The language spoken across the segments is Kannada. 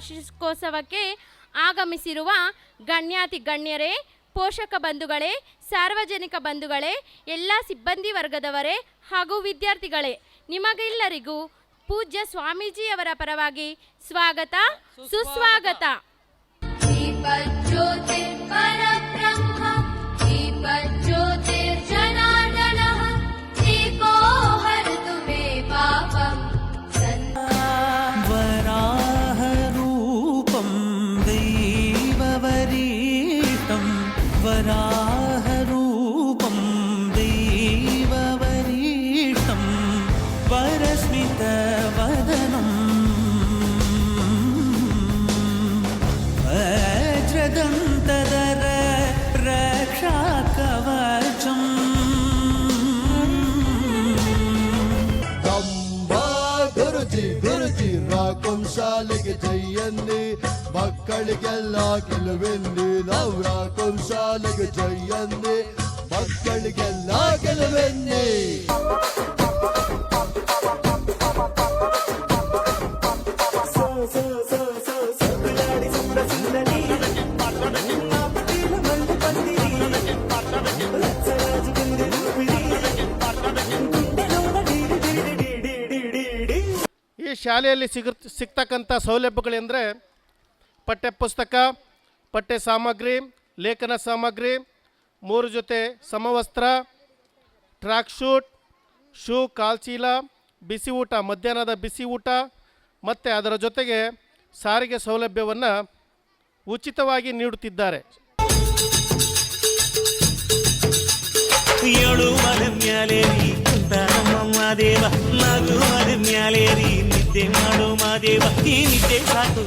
ವಾರ್ಷಿಕೋತ್ಸವಕ್ಕೆ ಆಗಮಿಸಿರುವ ಗಣ್ಯಾತಿ ಗಣ್ಯರೇ, ಪೋಷಕ ಬಂಧುಗಳೇ, ಸಾರ್ವಜನಿಕ ಬಂಧುಗಳೇ, ಎಲ್ಲ ಸಿಬ್ಬಂದಿ ವರ್ಗದವರೇ ಹಾಗೂ ವಿದ್ಯಾರ್ಥಿಗಳೇ, ನಿಮಗೆಲ್ಲರಿಗೂ ಪೂಜ್ಯ ಸ್ವಾಮೀಜಿಯವರ ಪರವಾಗಿ ಸ್ವಾಗತ, ಸುಸ್ವಾಗತ. ವರಾಹರೂಪಂ ದೈವವರೀತಂ ವರಾಹರೂಪಂ ದೈವವರೀತಂ ವರಸ್ಮಿತವದನಂ ವಜ್ರದಂತದರ ರಕ್ಷಾಕವಚಂ ಗುರುಜಿ ರಾಕಂ ಶಾಲೆಗೆ ಜೈಯನ್ನಿ, ಮಕ್ಕಳಿಗೆಲ್ಲ ಗೆಲುವೆನ್ನಿ. ನಾವು ರಾಕಂ ಶಾಲೆಗೆ ಜೈಯನ್ನಿ, ಮಕ್ಕಳಿಗೆಲ್ಲ ಗೆಲುವೆನ್ನಿ. ಈ ಶಾಲೆಯಲ್ಲಿ ಸಿಗ್ತಕ್ಕಂಥ ಸೌಲಭ್ಯಗಳೆಂದರೆ ಪಠ್ಯಪುಸ್ತಕ, ಪಠ್ಯ ಸಾಮಗ್ರಿ, ಲೇಖನ ಸಾಮಗ್ರಿ, 3 ಜೊತೆ ಸಮವಸ್ತ್ರ, ಟ್ರ್ಯಾಕ್ ಶೂಟ್, ಶೂ, ಕಾಲ್ಚೀಲ, ಬಿಸಿ ಊಟ, ಮಧ್ಯಾಹ್ನದ ಬಿಸಿ ಊಟ ಮತ್ತು ಅದರ ಜೊತೆಗೆ ಸಾರಿಗೆ ಸೌಲಭ್ಯವನ್ನು ಉಚಿತವಾಗಿ ನೀಡುತ್ತಿದ್ದಾರೆ. ಏಳು ಮರ ಮ್ಯಾಲೇರಿ ಕುಂತ ನಮ್ಮ ಮಾದೇವ, ನಾಲ್ಕು ಮರ ಮ್ಯಾಲೇರಿ ನಿದ್ದೆ ಮಾಡು ಮಾದೇವ. ಈ ನಿದ್ದೆ ಸಾಕು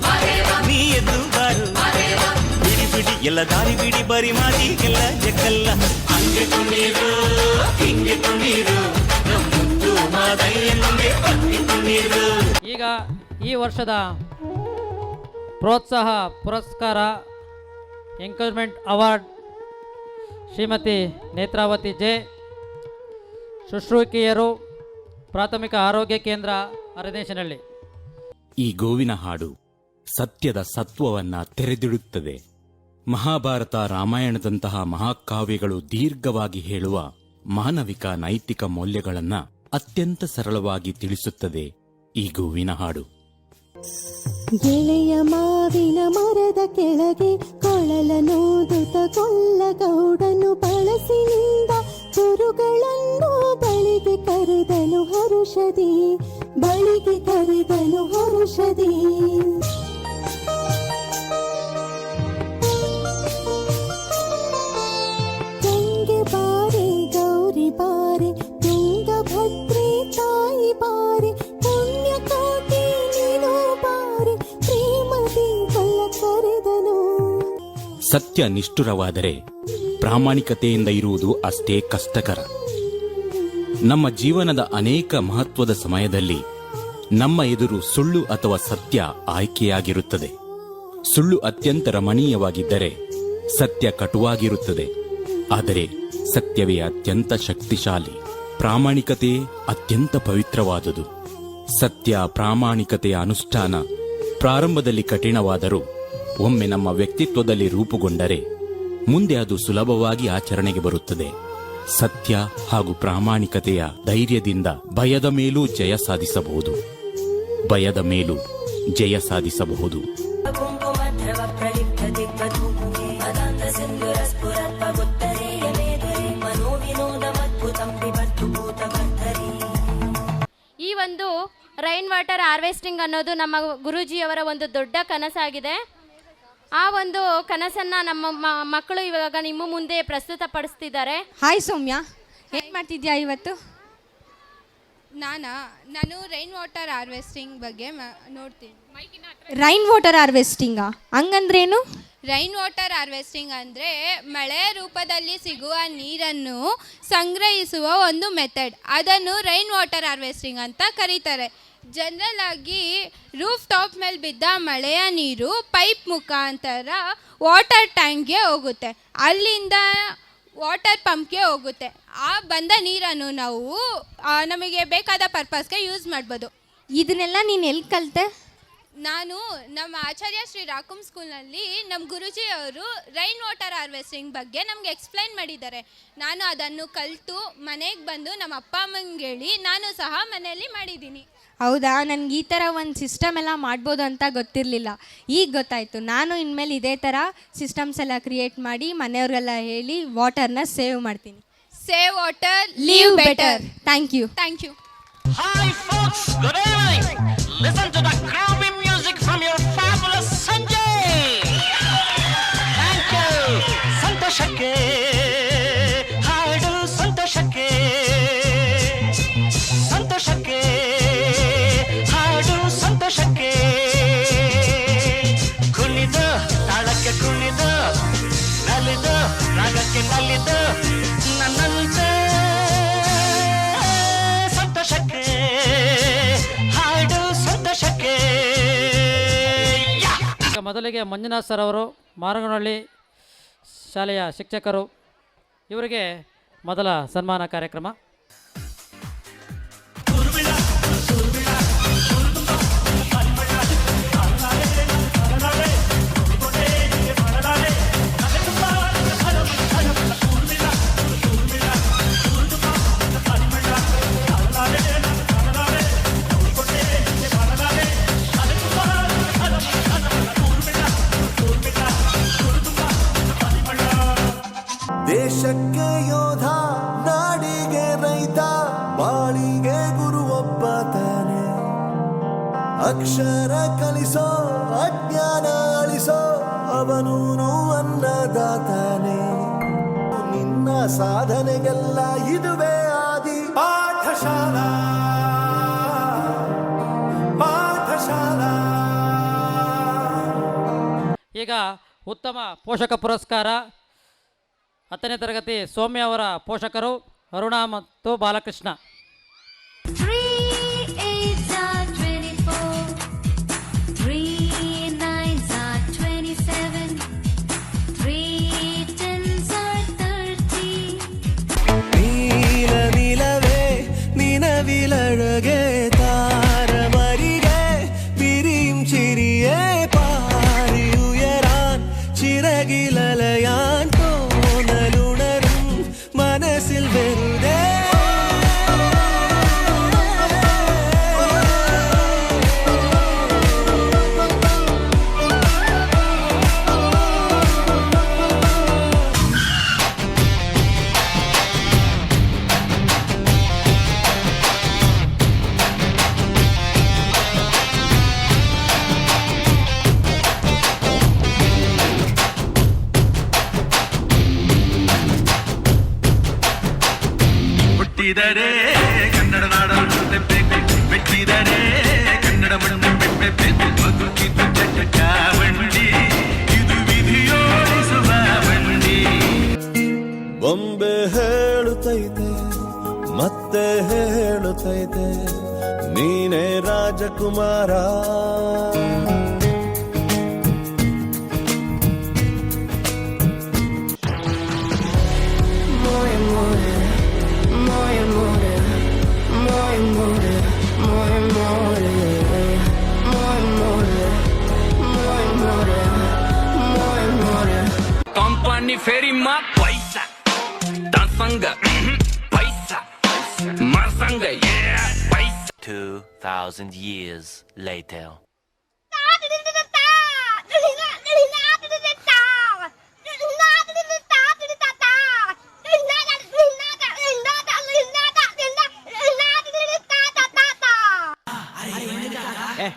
ನೀ ಎದ್ದು ಬಾರು, ಬಿಡಿ ಬಿಡಿ ಎಲ್ಲ ದಾರಿ ಬಿಡಿ, ಬರಿ ಮಾತಿಗೆಲ್ಲ ಜಕ್ಕಲ್ಲ. ಹಂಗೆ ಕೊಂಡಿರು ಹಿಂಗೆ ಕೊಂಡಿರು, ಮುದ್ದು ಮಾದಯ್ಯನಿಗೆ ಕೊಂಡಿರು. ಈಗ ಈ ವರ್ಷದ ಪ್ರೋತ್ಸಾಹ ಪುರಸ್ಕಾರ encouragement award Shrimati Netravati J, ಶುಶ್ರೂಷಕಿಯರು, ಪ್ರಾಥಮಿಕ ಆರೋಗ್ಯ ಕೇಂದ್ರ, ಅರದೇಶನಹಳ್ಳಿ. ಈ ಗೋವಿನ ಹಾಡು ಸತ್ಯದ ಸತ್ವವನ್ನ ತೆರೆದಿಡುತ್ತದೆ. ಮಹಾಭಾರತ, ರಾಮಾಯಣದಂತಹ ಮಹಾಕಾವ್ಯಗಳು ದೀರ್ಘವಾಗಿ ಹೇಳುವ ಮಾನವಿಕ ನೈತಿಕ ಮೌಲ್ಯಗಳನ್ನ ಅತ್ಯಂತ ಸರಳವಾಗಿ ತಿಳಿಸುತ್ತದೆ ಈ ಗೋವಿನ ಹಾಡು. ಗೆಳೆಯ ಮಾವಿನ ಮರದ ಕೆಳಗೆ ಕೊಳಲನೂದುತ ಕೊಲ್ಲಗೌಡನು ಬಳಸಿನಿಂದ ಚುರುಗಳನ್ನು ಬಳಿಗೆ ಕರೆದನು ಹರುಷದಿ, ಬಳಿಗೆ ಕರೆದನು ಹರುಷದಿ. ಗಂಗೆ ಬಾರೆ ಗೌರಿ ಬಾರೆ, ತುಂಗಭದ್ರೆ ತಾಯಿ ಬಾರೆ, ಪುಣ್ಯಕೋಟಿ ನೀನು ಬಾರೆ, ಪ್ರೇಮದಿ ಬಲ್ಲ ಕರೆದನು. ಸತ್ಯ ನಿಷ್ಠುರವಾದರೆ ಪ್ರಾಮಾಣಿಕತೆಯಿಂದ ಇರುವುದು ಅಷ್ಟೇ ಕಷ್ಟಕರ. ನಮ್ಮ ಜೀವನದ ಅನೇಕ ಮಹತ್ವದ ಸಮಯದಲ್ಲಿ ನಮ್ಮ ಎದುರು ಸುಳ್ಳು ಅಥವಾ ಸತ್ಯ ಆಯ್ಕೆಯಾಗಿರುತ್ತದೆ. ಸುಳ್ಳು ಅತ್ಯಂತ ರಮಣೀಯವಾಗಿದ್ದರೆ ಸತ್ಯ ಕಟುವಾಗಿರುತ್ತದೆ. ಆದರೆ ಸತ್ಯವೇ ಅತ್ಯಂತ ಶಕ್ತಿಶಾಲಿ, ಪ್ರಾಮಾಣಿಕತೆ ಅತ್ಯಂತ ಪವಿತ್ರವಾದುದು. ಸತ್ಯ ಪ್ರಾಮಾಣಿಕತೆಯ ಅನುಷ್ಠಾನ ಪ್ರಾರಂಭದಲ್ಲಿ ಕಠಿಣವಾದರೂ ಒಮ್ಮೆ ನಮ್ಮ ವ್ಯಕ್ತಿತ್ವದಲ್ಲಿ ರೂಪುಗೊಂಡರೆ ಮುಂದೆ ಅದು ಸುಲಭವಾಗಿ ಆಚರಣೆಗೆ ಬರುತ್ತದೆ. ಸತ್ಯ ಹಾಗೂ ಪ್ರಾಮಾಣಿಕತೆಯ ಧೈರ್ಯದಿಂದ ಭಯದ ಮೇಲೂ ಜಯ ಸಾಧಿಸಬಹುದು, ಭಯದ ಮೇಲೂ ಜಯ ಸಾಧಿಸಬಹುದು. ಈ ಒಂದು ರೈನ್ ವಾಟರ್ ಹಾರ್ವೆಸ್ಟಿಂಗ್ ಅನ್ನೋದು ನಮ್ಮ ಗುರೂಜಿಯವರ ಒಂದು ದೊಡ್ಡ ಕನಸಾಗಿದೆ. ಆ ಒಂದು ಕನಸನ್ನು ನಮ್ಮ ಮಕ್ಕಳು ಇವಾಗ ನಿಮ್ಮ ಮುಂದೆ ಪ್ರಸ್ತುತಪಡಿಸ್ತಿದ್ದಾರೆ. ಹಾಯ್ ಸೌಮ್ಯ, ಏನು ಮಾಡ್ತಿದ್ಯಾ ಇವತ್ತು? ನಾನು ರೈನ್ ವಾಟರ್ ಹಾರ್ವೆಸ್ಟಿಂಗ್ ಬಗ್ಗೆ ನೋಡ್ತೀನಿ. ರೈನ್ ವಾಟರ್ ಹಾರ್ವೆಸ್ಟಿಂಗಾ? ಹಂಗಂದ್ರೇನು? ರೈನ್ ವಾಟರ್ ಹಾರ್ವೆಸ್ಟಿಂಗ್ ಅಂದರೆ ಮಳೆ ರೂಪದಲ್ಲಿ ಸಿಗುವ ನೀರನ್ನು ಸಂಗ್ರಹಿಸುವ ಒಂದು ಮೆಥಡ್. ಅದನ್ನು ರೈನ್ ವಾಟರ್ ಹಾರ್ವೆಸ್ಟಿಂಗ್ ಅಂತ ಕರೀತಾರೆ. ಜನರಲ್ ಆಗಿ ರೂಫ್ ಟಾಪ್ ಮೇಲೆ ಬಿದ್ದ ಮಳೆಯ ನೀರು ಪೈಪ್ ಮುಖಾಂತರ ವಾಟರ್ ಟ್ಯಾಂಕ್ಗೆ ಹೋಗುತ್ತೆ, ಅಲ್ಲಿಂದ ವಾಟರ್ ಪಂಪ್ಗೆ ಹೋಗುತ್ತೆ. ಆ ಬಂದ ನೀರನ್ನು ನಾವು ನಮಗೆ ಬೇಕಾದ ಪರ್ಪಸ್ಗೆ ಯೂಸ್ ಮಾಡ್ಬೋದು. ಇದನ್ನೆಲ್ಲ ನೀನು ಎಲ್ಲಿ ಕಲಿತೆ? ನಾನು ನಮ್ಮ ಆಚಾರ್ಯ ಶ್ರೀ ರಾಕುಂ ಸ್ಕೂಲ್ನಲ್ಲಿ ನಮ್ಮ ಗುರುಜಿಯವರು ರೈನ್ ವಾಟರ್ ಹಾರ್ವೆಸ್ಟಿಂಗ್ ಬಗ್ಗೆ ನಮಗೆ ಎಕ್ಸ್ಪ್ಲೈನ್ ಮಾಡಿದ್ದಾರೆ. ನಾನು ಅದನ್ನು ಕಲಿತು ಮನೆಗೆ ಬಂದು ನಮ್ಮ ಅಪ್ಪ ಅಮ್ಮಂಗೆ ಹೇಳಿ ನಾನು ಸಹ ಮನೆಯಲ್ಲಿ ಮಾಡಿದ್ದೀನಿ. ಹೌದಾ, ನನಗೆ ಈ ಥರ ಒಂದು ಸಿಸ್ಟಮ್ ಎಲ್ಲ ಮಾಡ್ಬೋದು ಅಂತ ಗೊತ್ತಿರಲಿಲ್ಲ. ಈಗ ಗೊತ್ತಾಯಿತು. ನಾನು ಇನ್ಮೇಲೆ ಇದೇ ಥರ ಸಿಸ್ಟಮ್ಸ್ ಎಲ್ಲ ಕ್ರಿಯೇಟ್ ಮಾಡಿ ಮನೆಯವ್ರಿಗೆಲ್ಲ ಹೇಳಿ ವಾಟರ್ನ ಸೇವ್ ಮಾಡ್ತೀನಿ. Save water, live better. Thank you. Thank you. Hi folks, good evening. Listen to the groovy music from your fabulous Sanjay. Thank you. ಸಂತೋಷಕ್ಕೆ ಹಾಡು, ಸಂತೋಷಕ್ಕೆ ಸಂತೋಷಕ್ಕೆ ಹಾಡು, ಸಂತೋಷಕ್ಕೆ ಕುಣಿದು ತಾಳಕ್ಕೆ ಕುಣಿದು ನಲಿದು ರಾಗಕ್ಕೆ ನಲಿದು ನನ್ನಂತೆ ಸಂತೋಷಕ್ಕೆ ಹಾಡು, ಸಂತೋಷಕ್ಕೆ. ಈಗ ಮೊದಲಿಗೆ ಮಂಜುನಾಥ್ ಸರ್ ಅವರು ಮಾರಗನಹಳ್ಳಿ ಶಾಲೆಯ ಶಿಕ್ಷಕರು, ಇವರಿಗೆ ಮೊದಲ ಸನ್ಮಾನ ಕಾರ್ಯಕ್ರಮ. ದೇಶಕ್ಕೆ ಯೋಧ, ನಾಡಿಗೆ ರೈತ, ಬಾಳಿಗೆ ಗುರು ಒಬ್ಬ ತಾನೆ. ಅಕ್ಷರ ಕಲಿಸೋ, ಅಜ್ಞಾನ ಅಳಿಸೋ, ಅವನೂನು ಅನ್ನದಾತಾನೆ. ನಿನ್ನ ಸಾಧನೆಗೆಲ್ಲ ಇದುವೇ ಆದಿ ಪಾಠಶಾಲಾ, ಪಾಠಶಾಲಾ. ಈಗ ಉತ್ತಮ ಪೋಷಕ ಪುರಸ್ಕಾರ 10ನೇ ತರಗತಿ ಸೌಮ್ಯ ಅವರ ಪೋಷಕರು ಅರುಣಾ ಮತ್ತು Balakrishna. 3 8s are 24, 3 9s are 27, 3 10s are 30. ನೀಲ ನಿಲವೇ ನಿನವಿಲഴಗೆ താരമരികെ വിരിയും ചിരിയെ പാരിയുയരാൻ ചിറകിലലയാൻ തോന്നലുണരും മനസ്സിൽ വെറുതെ. ಹುಟ್ಟಿದರೆ ಕನ್ನಡ ನಾಡಲು ಹುಟ್ಟಬೇಕು, ಮೆಟ್ಟಿದರೆ ಕನ್ನಡ ಮಣ್ಣು ಬೆಟ್ಟಬೇಕು. ಬದುಕಿದ್ದು ಚಟಕ ಬಂಡಿ, ಇದು ವಿಧಿಯೋಡಿಸುವ ಬಂಡಿ. ಬೊಂಬೆ ಹೇಳುತ್ತೈತೆ ಮತ್ತೆ ಹೇಳುತ್ತೈತೆ, ನೀನೇ ರಾಜಕುಮಾರ. ಕಂಪನಿ ಫೇರಿ ಮಾ ಪೈಸಾ ದಾಸಂಗ ಪೈಸಾ ಮಾಸಂಗ ಪೈಸಾ. 2000 years later.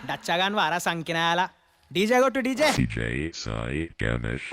డచ్చాగాన్ వారా సంకినాయాల డీజే కొట్టు డీజే DJ Sai Ganesh.